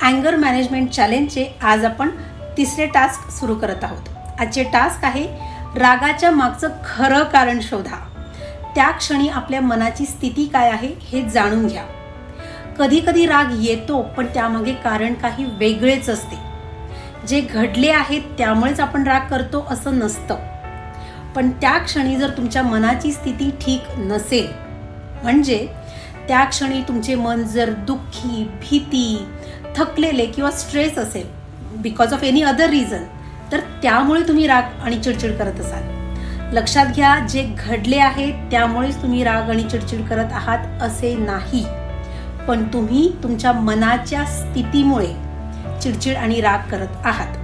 अँगर management चॅलेंजचे आज आपण तिसरे टास्क सुरू करत आहोत. आजचे टास्क आहे रागाच्या मागचं खरं कारण शोधा. त्या क्षणी आपल्या मनाची स्थिती काय आहे हे जाणून घ्या. कधी कधी राग येतो, पण त्यामागे कारण काही वेगळेच असते. जे घडले आहे त्यामुळेच आपण राग करतो असं नसतं. पण त्या क्षणी जर तुमच्या मनाची स्थिती ठीक नसेल, म्हणजे त्या क्षणी तुमचे मन जर दुःखी, भीती, थकलेले किंवा स्ट्रेस असेल because of any other reason, तर त्यामुळे तुम्ही राग आणि चिडचिड करत असाल. लक्षात घ्या, जे घडले आहे त्यामुळेच तुम्ही राग आणि चिडचिड करत आहात असे नाही, पण तुम्ही तुमच्या मनाच्या स्थितीमुळे चिडचिड आणि राग करत आहात.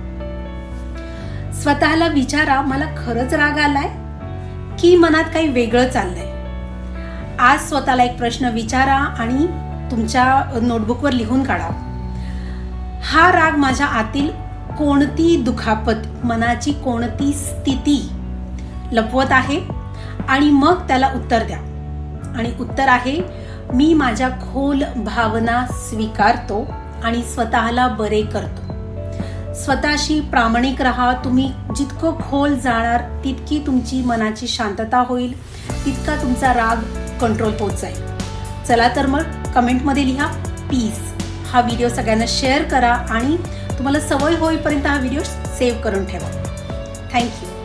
स्वतःला विचारा, मला खरंच राग आलाय की मनात काही वेगळं चाललंय? आज स्वतःला एक प्रश्न विचारा आणि तुमच्या नोटबुकवर लिहून काढा. हा राग माझ्या आतील कोणती दुखापत, मनाची कोणती स्थिती लपवत आहे? आणि मग त्याला उत्तर द्या. आणि उत्तर आहे, मी माझ्या खोल भावना स्वीकारतो आणि स्वतःला बरे करतो. स्वतःशी प्रामाणिक राहा. तुम्ही जितकं खोल जाणार तितकी तुमची मनाची शांतता होईल, तितका तुमचा राग कंट्रोल होत जाईल. चला तर मग कमेंटमध्ये लिहा पीस. हा व्हिडिओ सगळ्यांना शेअर करा आणि तुम्हाला सवय होईपर्यंत हा व्हिडिओ सेव्ह करून ठेवा. थँक्यू.